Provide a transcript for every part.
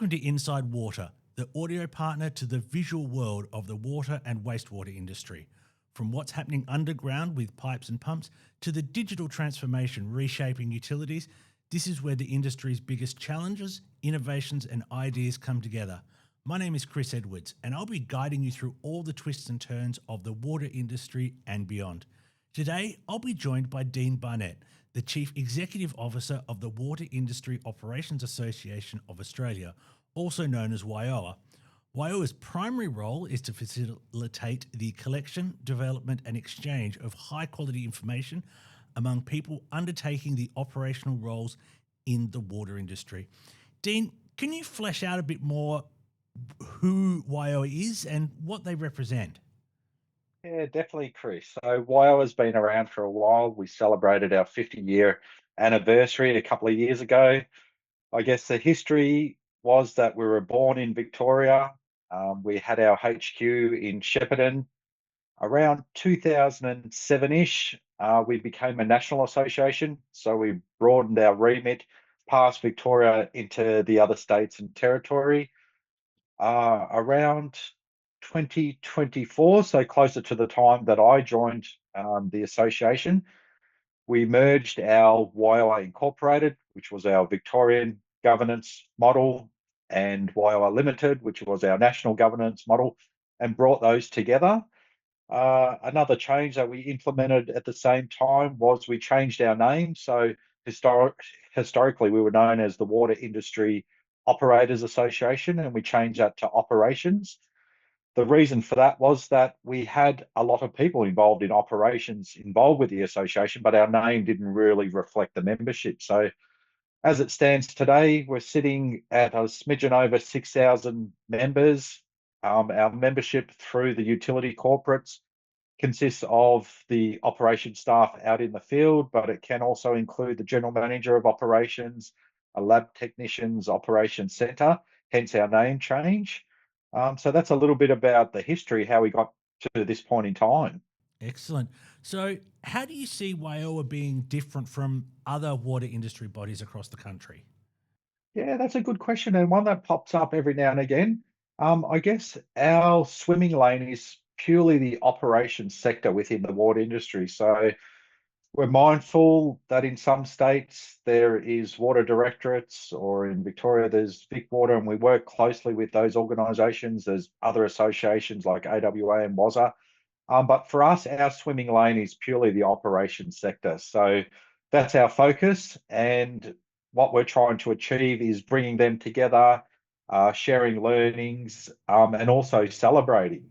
Welcome to Inside Water, the audio partner to the visual world of the water and wastewater industry. From what's happening underground with pipes and pumps to the digital transformation reshaping utilities, this is where the industry's biggest challenges, innovations, and ideas come together. My name is Chris Edwards, and I'll be guiding you through all the twists and turns of the water industry and beyond. Today, I'll be joined by Dean Barnett, the Chief Executive Officer of the Water Industry Operations Association of Australia, also known as WIOA. WIOA's primary role is to facilitate the collection, development, and exchange of high-quality information among people undertaking the operational roles in the water industry. Dean, can you flesh out a bit more who WIOA is and what they represent? Yeah, definitely, Chris. So WIOA has been around for a while. We celebrated our 50-year anniversary a couple of years ago. I guess the history was that we were born in Victoria. We had our HQ in Shepparton. Around 2007-ish, we became a national association. So we broadened our remit past Victoria into the other states and territory. Around 2024, so closer to the time that I joined the association, we merged our WIOA Incorporated, which was our Victorian governance model, and WIOA Limited, which was our national governance model, and brought those together. Another change that we implemented at the same time was we changed our name. So historically, we were known as the Water Industry Operators Association, and we changed that to Operations. The reason for that was that we had a lot of people involved in operations involved with the association, but our name didn't really reflect the membership. So as it stands today, we're sitting at a smidgen over 6,000 members. Our membership through the utility corporates consists of the operation staff out in the field, but it can also include the general manager of operations, a lab technicians operations centre, hence our name change. So that's a little bit about the history, how we got to this point in time. Excellent. So, how do you see WIOA being different from other water industry bodies across the country? Yeah, that's a good question, and one that pops up every now and again. I guess our swimming lane is purely the operations sector within the water industry. So we're mindful that in some states there is water directorates, or in Victoria there's Vic Water, and we work closely with those organisations. There's other associations like AWA and WASA. But for us, our swimming lane is purely the operations sector. So that's our focus. And what we're trying to achieve is bringing them together, sharing learnings, and also celebrating.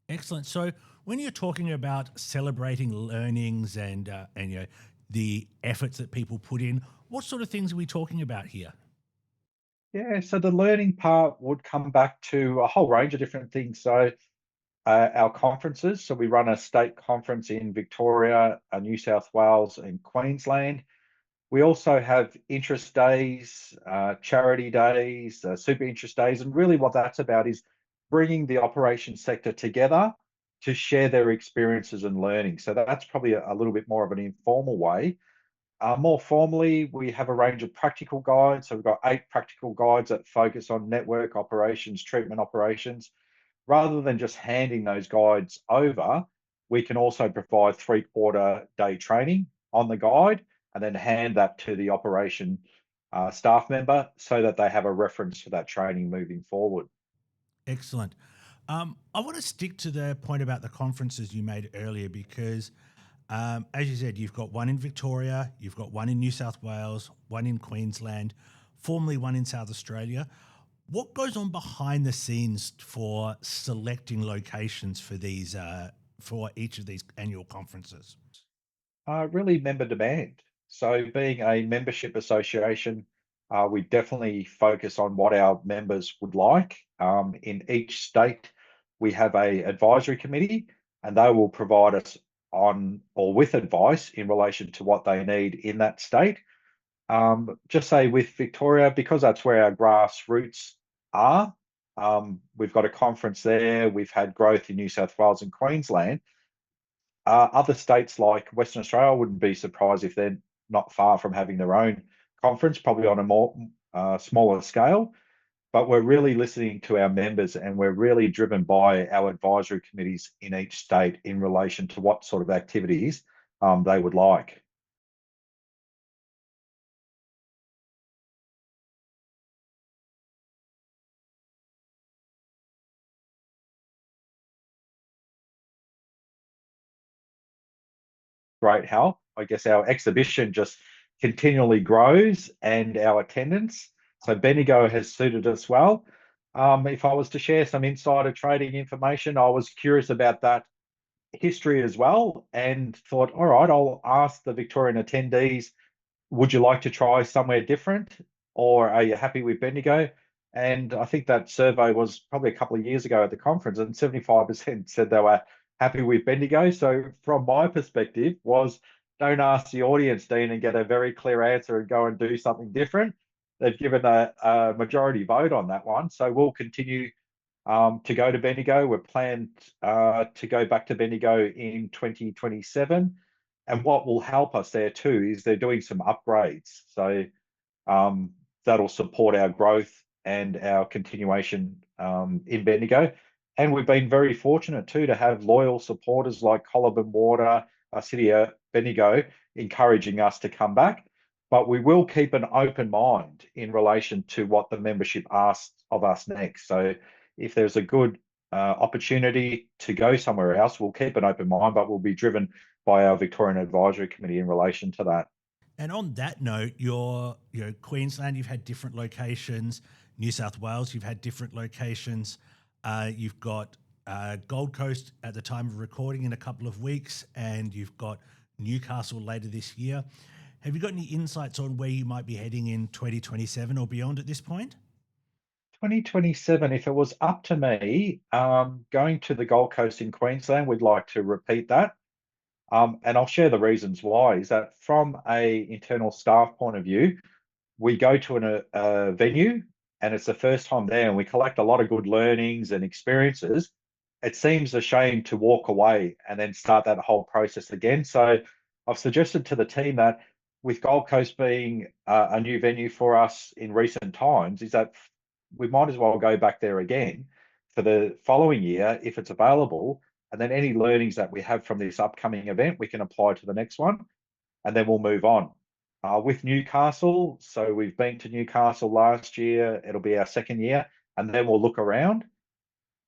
Excellent. So, when you're talking about celebrating learnings and the efforts that people put in, what sort of things are we talking about here? Yeah, so the learning part would come back to a whole range of different things. So our conferences. So we run a state conference in Victoria, New South Wales, and Queensland. We also have interest days, charity days, super interest days, and really what that's about is bringing the operation sector together to share their experiences and learning. So that's probably a little bit more of an informal way. More formally, we have a range of practical guides. So we've got 8 practical guides that focus on network operations, treatment operations. Rather than just handing those guides over, we can also provide 3-quarter day training on the guide and then hand that to the operation staff member so that they have a reference for that training moving forward. Excellent. I want to stick to the point about the conferences you made earlier because, as you said, you've got one in Victoria, you've got one in New South Wales, one in Queensland, formerly one in South Australia. What goes on behind the scenes for selecting locations for these for each of these annual conferences? Really member demand. So being a membership association, we definitely focus on what our members would like. In each state, we have a advisory committee, and they will provide us on or with advice in relation to what they need in that state. Just say with Victoria, because that's where our grassroots are, we've got a conference there. We've had growth in New South Wales and Queensland. Other states like Western Australia, I wouldn't be surprised if they're not far from having their own conference, probably on a more smaller scale, but we're really listening to our members and we're really driven by our advisory committees in each state in relation to what sort of activities they would like. Great help. I guess our exhibition just continually grows and our attendance. So Bendigo has suited us well. If I was to share some insider trading information, I was curious about that history as well and thought, all right, I'll ask the Victorian attendees, would you like to try somewhere different or are you happy with Bendigo? And I think that survey was probably a couple of years ago at the conference and 75% said they were happy with Bendigo. So from my perspective was don't ask the audience, Dean, and get a very clear answer and go and do something different. They've given a majority vote on that one. So we'll continue to go to Bendigo. We're planned to go back to Bendigo in 2027. And what will help us there too is they're doing some upgrades. So um, that'll support our growth and our continuation in Bendigo. And we've been very fortunate too to have loyal supporters like Colyburn Water, City of Bendigo, encouraging us to come back. But we will keep an open mind in relation to what the membership asks of us next. So if there's a good opportunity to go somewhere else, we'll keep an open mind, but we'll be driven by our Victorian Advisory Committee in relation to that. And on that note, Queensland, you've had different locations. New South Wales, you've had different locations. You've got Gold Coast at the time of recording in a couple of weeks, and you've got Newcastle later this year. Have you got any insights on where you might be heading in 2027 or beyond at this point? 2027, if it was up to me, going to the Gold Coast in Queensland, we'd like to repeat that. And I'll share the reasons why. Is that from a internal staff point of view, we go to a venue and it's the first time there and we collect a lot of good learnings and experiences. It seems a shame to walk away and then start that whole process again. So I've suggested to the team that with Gold Coast being a new venue for us in recent times, is that we might as well go back there again for the following year if it's available. And then any learnings that we have from this upcoming event, we can apply to the next one and then we'll move on. With Newcastle, so we've been to Newcastle last year, it'll be our second year, and then we'll look around.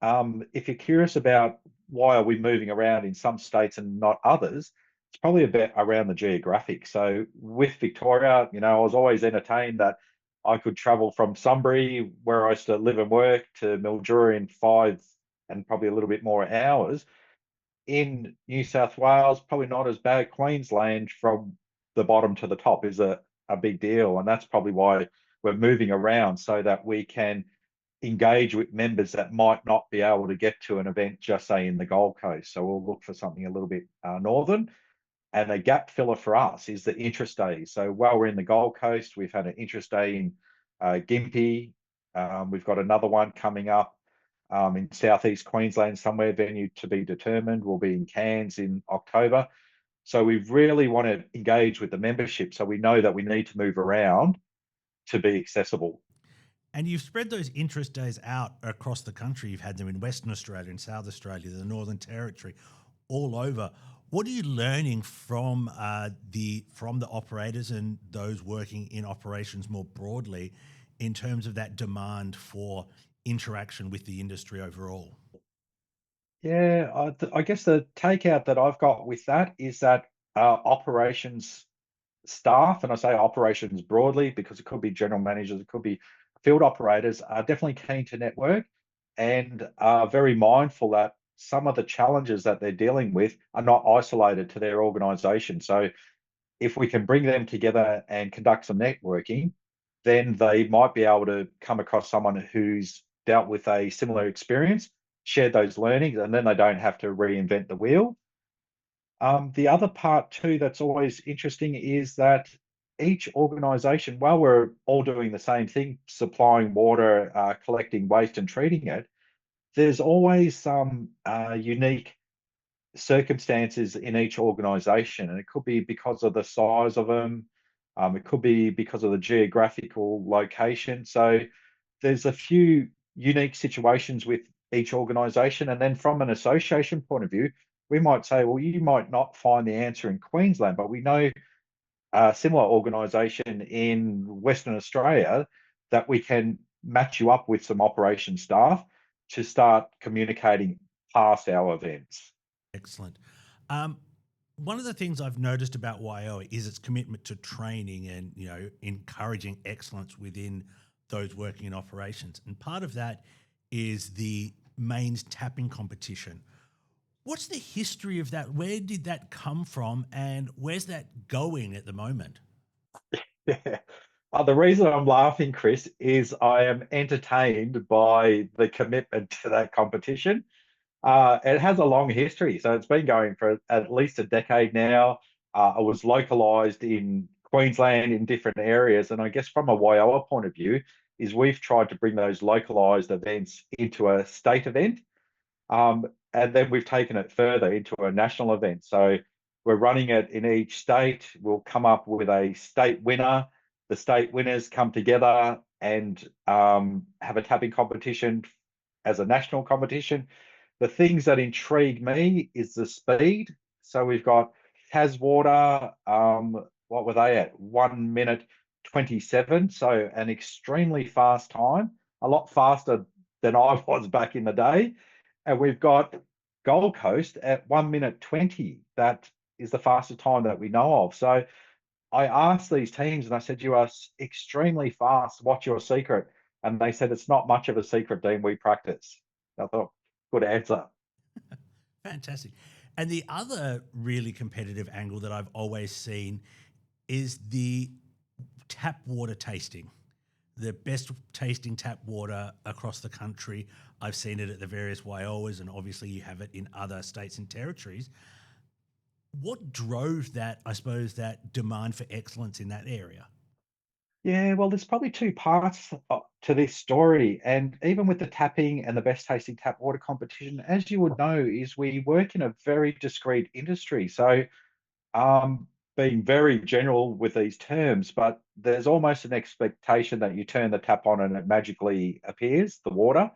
If you're curious about why are we moving around in some states and not others, it's probably a bit around the geographic. So with Victoria, I was always entertained that I could travel from Sunbury, where I used to live and work, to Mildura in 5 and probably a little bit more hours. In New South Wales, probably not as bad. Queensland from the bottom to the top is a big deal. And that's probably why we're moving around so that we can engage with members that might not be able to get to an event, just say in the Gold Coast. So we'll look for something a little bit northern. And a gap filler for us is the interest days. So while we're in the Gold Coast, we've had an interest day in Gympie. We've got another one coming up in southeast Queensland, somewhere, venue to be determined. We'll be in Cairns in October. So we really want to engage with the membership so we know that we need to move around to be accessible. And you've spread those interest days out across the country. You've had them in Western Australia, in South Australia, the Northern Territory, all over. What are you learning from the operators and those working in operations more broadly in terms of that demand for interaction with the industry overall? Yeah, I guess the takeout that I've got with that is that operations staff, and I say operations broadly because it could be general managers, it could be field operators, are definitely keen to network and are very mindful that some of the challenges that they're dealing with are not isolated to their organization. So if we can bring them together and conduct some networking, then they might be able to come across someone who's dealt with a similar experience, share those learnings, and then they don't have to reinvent the wheel. The other part too that's always interesting is that each organisation, while we're all doing the same thing, supplying water, collecting waste and treating it, there's always some unique circumstances in each organisation, and it could be because of the size of them, It could be because of the geographical location. So there's a few unique situations with each organisation. And then from an association point of view, we might say, well, you might not find the answer in Queensland, but we know a similar organisation in Western Australia that we can match you up with some operation staff to start communicating past our events. Excellent. Um, One of the things I've noticed about WIOA is its commitment to training and encouraging excellence within those working in operations, and part of that is the mains tapping competition. What's the history of that? Where did that come from, and where's that going at the moment? Yeah. The reason I'm laughing, Chris, is I am entertained by the commitment to that competition. It has a long history, so it's been going for at least a decade now. It was localized in Queensland in different areas, and I guess from a WIOA point of view, is we've tried to bring those localized events into a state event. And then we've taken it further into a national event. So we're running it in each state. We'll come up with a state winner. The state winners come together and have a tapping competition as a national competition. The things that intrigue me is the speed. So we've got Taswater, what were they at? 1 minute 27. So an extremely fast time, a lot faster than I was back in the day. And we've got Gold Coast at 1 minute 20. That is the fastest time that we know of. So I asked these teams and I said, you are extremely fast. What's your secret? And they said, it's not much of a secret, Dean. We practice. I thought, good answer. Fantastic. And the other really competitive angle that I've always seen is the tap water tasting. The best tasting tap water across the country. I've seen it at the various WIOAs, and obviously you have it in other states and territories. What drove that, I suppose, that demand for excellence in that area? Yeah, well, there's probably two parts to this story. And even with the tapping and the best tasting tap water competition, as you would know, is we work in a very discrete industry. So being very general with these terms, but there's almost an expectation that you turn the tap on and it magically appears, the water,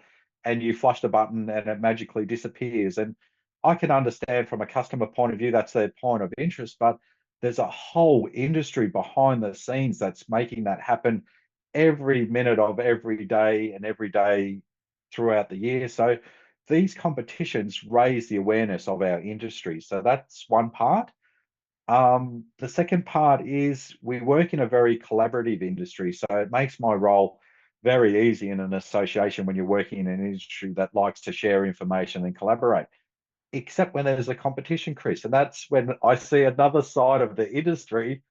and you flush the button and it magically disappears. And I can understand from a customer point of view, that's their point of interest, but there's a whole industry behind the scenes that's making that happen every minute of every day and every day throughout the year. So these competitions raise the awareness of our industry. So that's one part. The second part is we work in a very collaborative industry, so it makes my role very easy in an association when you're working in an industry that likes to share information and collaborate. Except when there's a competition, Chris, and that's when I see another side of the industry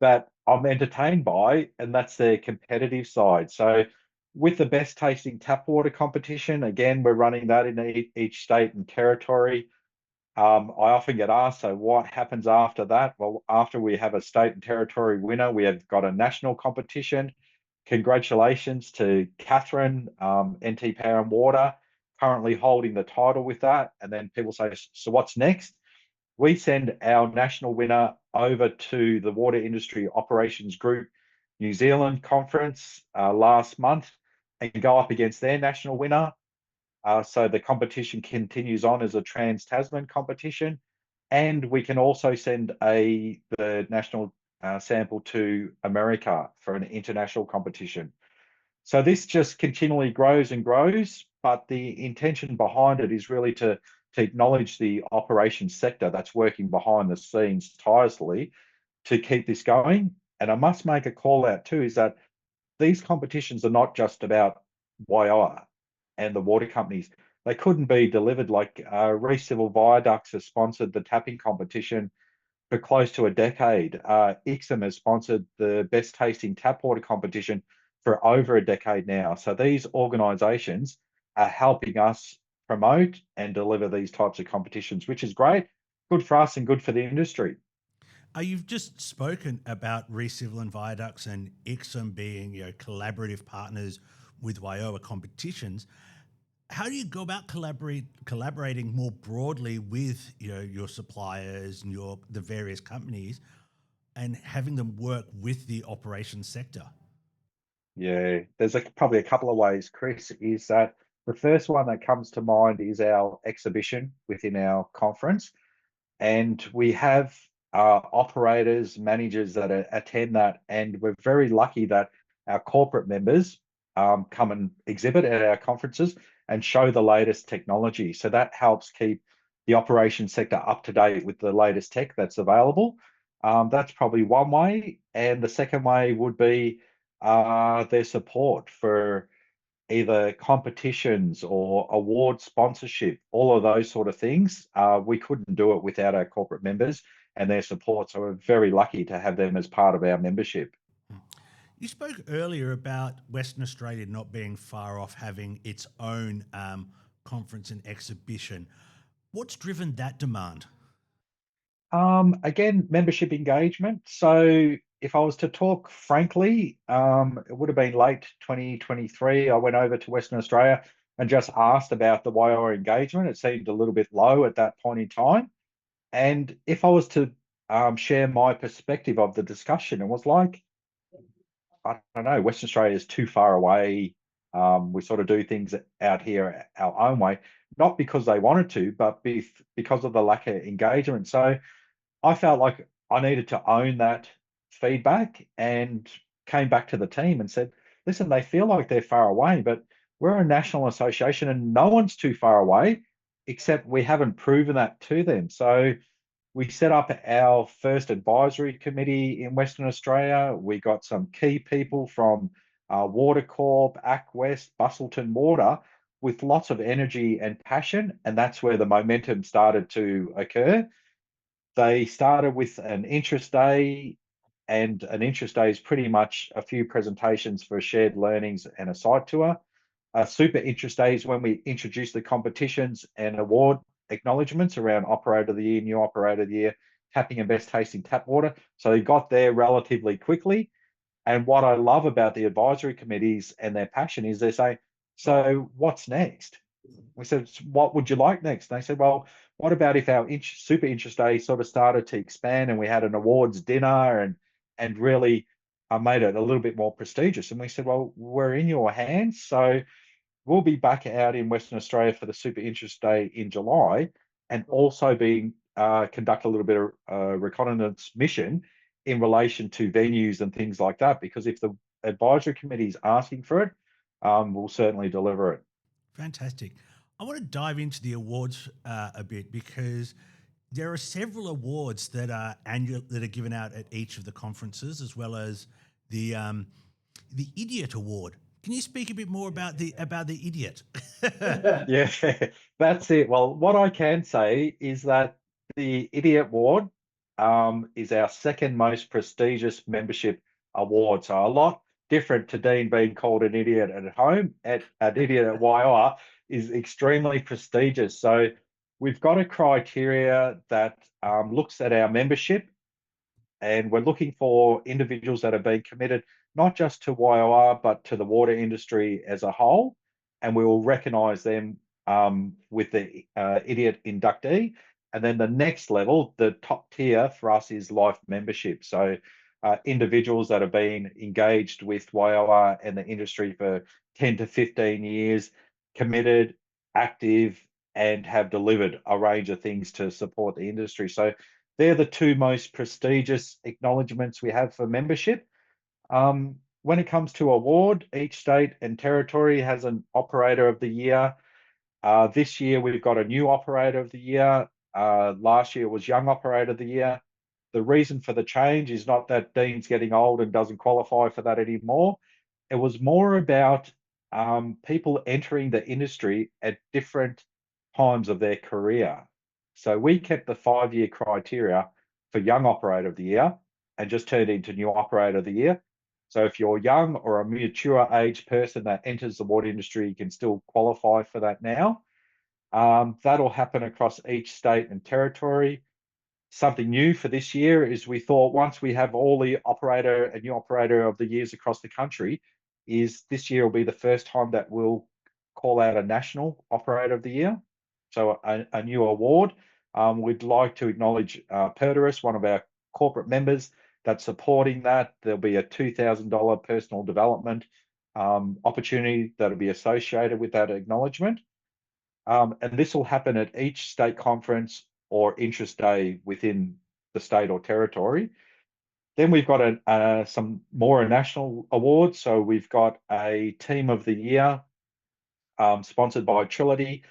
that I'm entertained by, and that's their competitive side. So, with the best tasting tap water competition, again, we're running that in each state and territory. I often get asked, so what happens after that? Well, after we have a state and territory winner, we have got a national competition. Congratulations to Catherine, NT Power and Water, currently holding the title with that. And then people say, so what's next? We send our national winner over to the Water Industry Operations Group New Zealand conference last month and go up against their national winner. So the competition continues on as a trans-Tasman competition. And we can also send the national sample to America for an international competition. So this just continually grows and grows, but the intention behind it is really to acknowledge the operations sector that's working behind the scenes tirelessly to keep this going. And I must make a call out too, is that these competitions are not just about WIOA and the water companies. They couldn't be delivered like Reece Civil Viaducts has sponsored the tapping competition for close to a decade. ICSM has sponsored the best tasting tap water competition for over a decade now. So these organisations are helping us promote and deliver these types of competitions, which is great, good for us and good for the industry. You've just spoken about Recivil and Viaducts and ICSM being collaborative partners with WIOA competitions. How do you go about collaborating more broadly with your suppliers and the various companies and having them work with the operations sector? Yeah, there's probably a couple of ways, Chris. Is that the first one that comes to mind is our exhibition within our conference. And we have operators, managers that attend that, and we're very lucky that our corporate members come and exhibit at our conferences and show the latest technology. So that helps keep the operation sector up to date with the latest tech that's available. That's probably one way, and the second way would be their support for either competitions or award sponsorship, all of those sort of things. We couldn't do it without our corporate members and their support. So we're very lucky to have them as part of our membership. You spoke earlier about Western Australia not being far off having its own conference and exhibition. What's driven that demand? Again, membership engagement. So if I was to talk frankly, it would have been late 2023. I went over to Western Australia and just asked about the WIOA engagement. It seemed a little bit low at that point in time. And if I was to share my perspective of the discussion, it was like, I don't know, Western Australia is too far away. We sort of do things out here our own way, not because they wanted to, but because of the lack of engagement. So I felt like I needed to own that feedback and came back to the team and said, listen, they feel like they're far away, but we're a national association and no one's too far away, except we haven't proven that to them. So we set up our first advisory committee in Western Australia. We got some key people from Water Corp, AcWest, Bustleton Water with lots of energy and passion. And that's where the momentum started to occur. They started with an interest day, and an interest day is pretty much a few presentations for shared learnings and a site tour. Super interest days when we introduce the competitions and award acknowledgements around Operator of the Year, New Operator of the Year, tapping and best tasting tap water. So they got there relatively quickly. And what I love about the advisory committees and their passion is they say, so what's next? We said, what would you like next? And they said, well, what about if our super interest day sort of started to expand and we had an awards dinner and really made it a little bit more prestigious? And we said, well, we're in your hands. So we'll be back out in Western Australia for the super interest day in July and also being conduct a little bit of reconnaissance mission in relation to venues and things like that. Because if the advisory committee is asking for it, we'll certainly deliver it. Fantastic. I want to dive into the awards a bit because there are several awards that are annual that are given out at each of the conferences, as well as the Idiot Award. Can you speak a bit more about the idiot? Yeah, that's it. Well, what I can say is that the Idiot Award is our second most prestigious membership award. So a lot different to Dean being called an idiot at home. At Idiot at WIOA is extremely prestigious. So we've got a criteria that looks at our membership, and we're looking for individuals that have been committed not just to WIOR but to the water industry as a whole, and we will recognise them with the idiot inductee. And then the next level, the top tier for us, is life membership. So individuals that have been engaged with WIOR and the industry for 10 to 15 years, committed, active, and have delivered a range of things to support the industry. So they're the two most prestigious acknowledgements we have for membership. When it comes to award, each state and territory has an operator of the year. This year we've got a new operator of the year. Last year was young operator of the year. The reason for the change is not that Dean's getting old and doesn't qualify for that anymore. It was more about people entering the industry at different times of their career. So we kept the 5 year criteria for young operator of the year and just turned it into new operator of the year. So if you're young or a mature age person that enters the water industry, you can still qualify for that now. That'll happen across each state and territory. Something new for this year is we thought once we have all the operator and new operator of the years across the country, is this year will be the first time that we'll call out a national operator of the year. So a new award. We'd like to acknowledge Perderus, one of our corporate members, that's supporting that. There'll be a $2,000 personal development opportunity that'll be associated with that acknowledgement. And this will happen at each state conference or interest day within the state or territory. Then we've got some more national awards. So we've got a Team of the Year sponsored by Trilogy.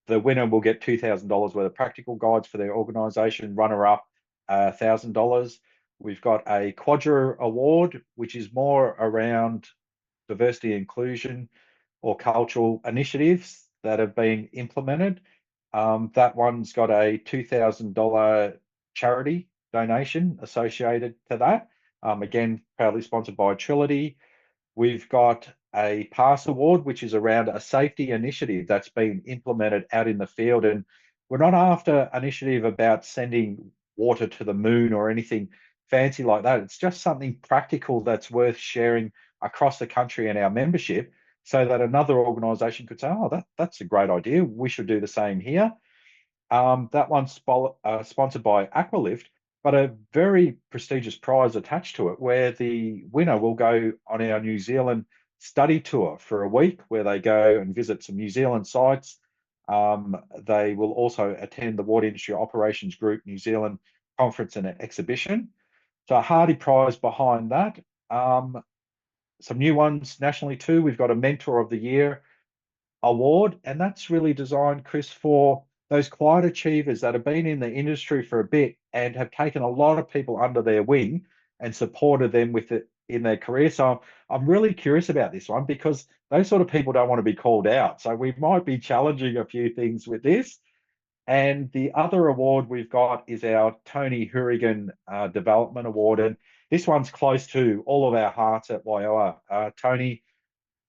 The winner will get $2,000 worth of practical guides for their organisation. Runner up, $1,000. We've got a Quadra Award, which is more around diversity inclusion or cultural initiatives that have been implemented. That one's got a $2,000 charity donation associated to that. Again, proudly sponsored by Trilogy. We've got a PASS award, which is around a safety initiative that's been implemented out in the field. And we're not after an initiative about sending water to the moon or anything fancy like that. It's just something practical that's worth sharing across the country and our membership so that another organization could say, oh, that's a great idea. We should do the same here. That one's sponsored by Aqualift, but a very prestigious prize attached to it where the winner will go on our New Zealand study tour for a week where they go and visit some New Zealand sites. They will also attend the Water Industry Operations Group New Zealand conference and exhibition. So a hardy prize behind that. Some new ones nationally too. We've got a Mentor of the Year award, and that's really designed, Chris, for those quiet achievers that have been in the industry for a bit and have taken a lot of people under their wing and supported them with it in their career. So I'm really curious about this one because those sort of people don't want to be called out. So we might be challenging a few things with this. And the other award we've got is our Tony Hourigan Development Award. And this one's close to all of our hearts at WIOA. Tony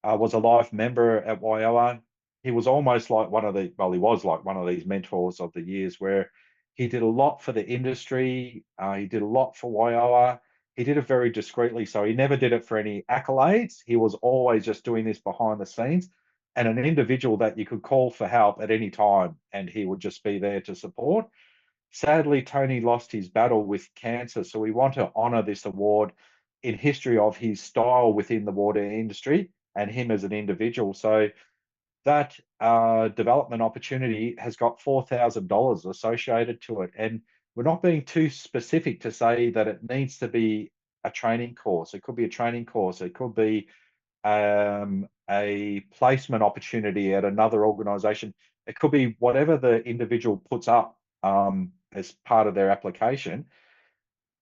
was a life member at WIOA. He was almost like he was like one of these mentors of the years where he did a lot for the industry. He did a lot for WIOA. He did it very discreetly. So he never did it for any accolades. He was always just doing this behind the scenes and an individual that you could call for help at any time and he would just be there to support. Sadly, Tony lost his battle with cancer. So we want to honour this award in history of his style within the water industry and him as an individual. So that development opportunity has got $4,000 associated to it. And we're not being too specific to say that it needs to be a training course. It could be a training course. It could be a placement opportunity at another organization. It could be whatever the individual puts up as part of their application.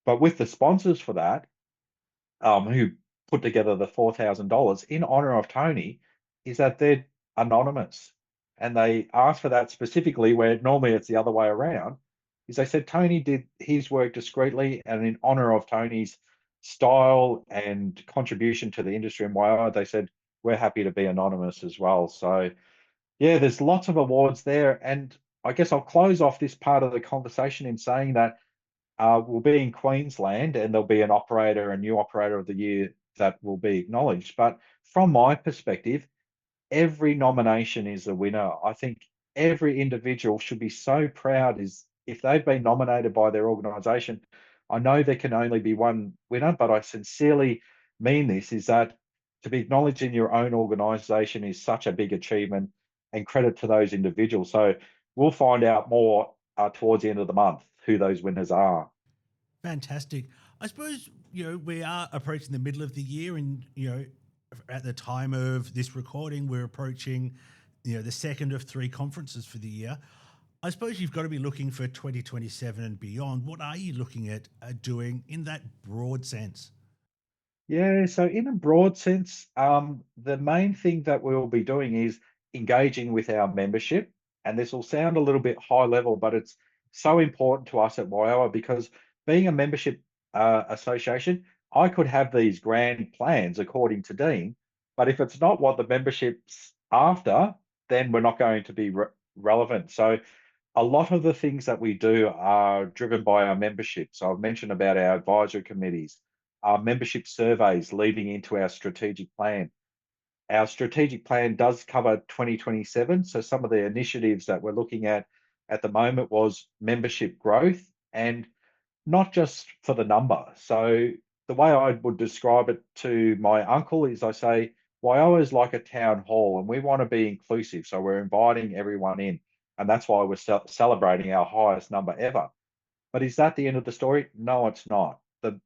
But with the sponsors for that, who put together the $4,000 in honor of Tony, is that they're anonymous. And they asked for that specifically, where normally it's the other way around, is they said Tony did his work discreetly and in honor of Tony's style and contribution to the industry in WIOA, they said, we're happy to be anonymous as well. So yeah, there's lots of awards there. And I guess I'll close off this part of the conversation in saying that will be in Queensland and there'll be an operator, a new operator of the year that will be acknowledged. But from my perspective, every nomination is a winner. I think every individual should be so proud is if they've been nominated by their organisation. I know there can only be one winner, but I sincerely mean this is that to be acknowledged in your own organisation is such a big achievement and credit to those individuals. So we'll find out more towards the end of the month who those winners are. Fantastic. I suppose, we are approaching the middle of the year and, at the time of this recording, we're approaching, the second of three conferences for the year. I suppose you've got to be looking for 2027 and beyond. What are you looking at doing in that broad sense? Yeah, so in a broad sense, the main thing that we'll be doing is engaging with our membership. And this will sound a little bit high level, but it's so important to us at WIOA because being a membership association, I could have these grand plans according to Dean, but if it's not what the membership's after, then we're not going to be relevant. So a lot of the things that we do are driven by our membership. So I've mentioned about our advisory committees, our membership surveys leading into our strategic plan. Our strategic plan does cover 2027. So some of the initiatives that we're looking at the moment was membership growth. And not just for the number. So the way I would describe it to my uncle is I say, WIOA is like a town hall and we want to be inclusive. So we're inviting everyone in. And that's why we're celebrating our highest number ever. But is that the end of the story? No, it's not. The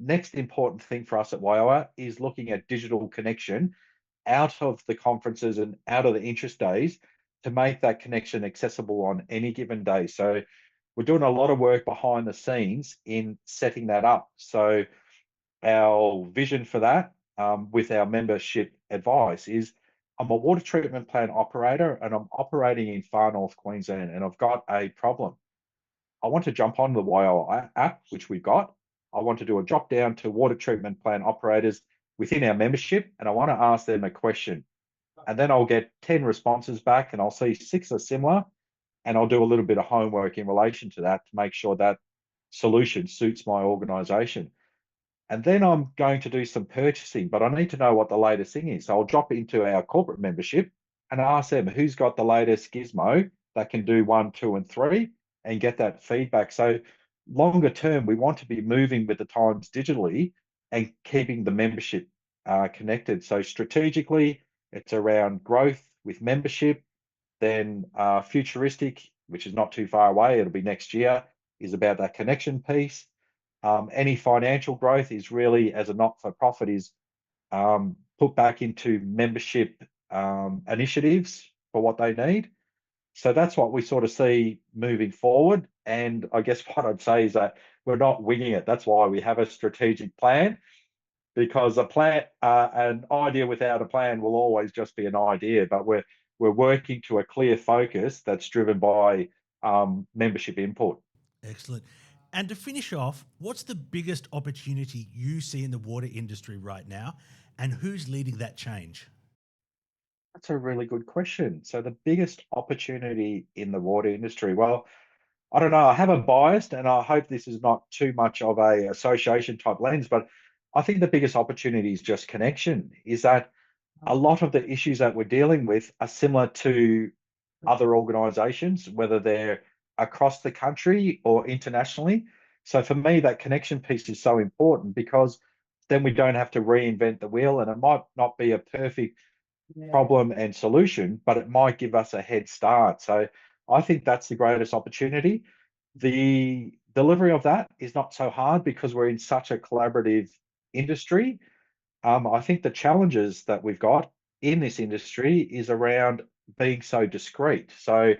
next important thing for us at WIOA is looking at digital connection out of the conferences and out of the interest days to make that connection accessible on any given day. So we're doing a lot of work behind the scenes in setting that up. So our vision for that with our membership advice is I'm a water treatment plant operator and I'm operating in far north Queensland and I've got a problem. I want to jump on the WIOA app, which we've got. I want to do a drop down to water treatment plant operators within our membership and I want to ask them a question. And then I'll get 10 responses back and I'll see 6 are similar and I'll do a little bit of homework in relation to that to make sure that solution suits my organization. And then I'm going to do some purchasing, but I need to know what the latest thing is. So I'll drop into our corporate membership and ask them who's got the latest gizmo that can do 1, 2, and 3 and get that feedback. So longer term, we want to be moving with the times digitally and keeping the membership connected. So strategically, it's around growth with membership. Then futuristic, which is not too far away, it'll be next year, is about that connection piece. Any financial growth is really, as a not-for-profit, is put back into membership initiatives for what they need. So that's what we sort of see moving forward. And I guess what I'd say is that we're not winging it. That's why we have a strategic plan, because an idea without a plan will always just be an idea. But we're working to a clear focus that's driven by membership input. Excellent. And to finish off, what's the biggest opportunity you see in the water industry right now, and who's leading that change? That's a really good question. So the biggest opportunity in the water industry, well, I don't know. I have a bias, and I hope this is not too much of a association type lens, but I think the biggest opportunity is just connection. Is that a lot of the issues that we're dealing with are similar to other organisations, whether they're across the country or internationally. So for me, that connection piece is so important because then we don't have to reinvent the wheel, and it might not be a perfect problem and solution, but it might give us a head start. So I think that's the greatest opportunity. The delivery of that is not so hard because we're in such a collaborative industry. I think the challenges that we've got in this industry is around being so discreet. So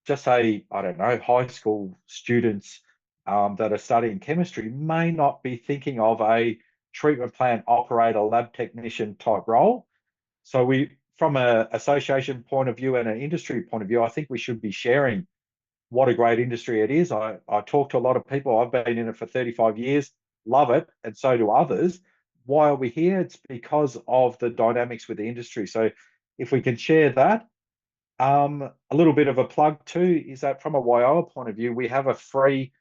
just say, I don't know, high school students that are studying chemistry may not be thinking of a treatment plant operator, lab technician type role. So from an association point of view and an industry point of view, I think we should be sharing what a great industry it is. I talk to a lot of people. I've been in it for 35 years, love it, and so do others. Why are we here? It's because of the dynamics with the industry. So if we can share that, a little bit of a plug too is that from a WIOA point of view, we have a free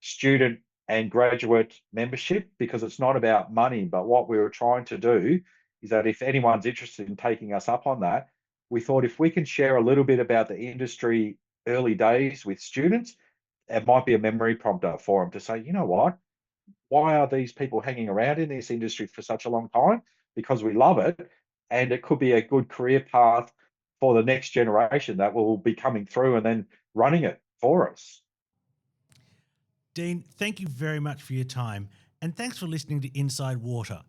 student and graduate membership because it's not about money. But what we were trying to do is that if anyone's interested in taking us up on that, we thought if we can share a little bit about the industry early days with students, it might be a memory prompter for them to say, you know what, why are these people hanging around in this industry for such a long time? Because we love it. And it could be a good career path for the next generation that will be coming through and then running it for us. Dean, thank you very much for your time, and thanks for listening to Inside Water.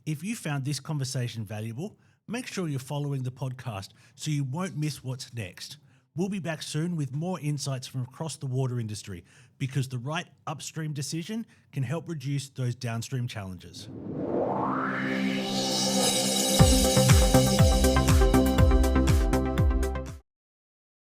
If you found this conversation valuable, make sure you're following the podcast so you won't miss what's next. We'll be back soon with more insights from across the water industry because the right upstream decision can help reduce those downstream challenges.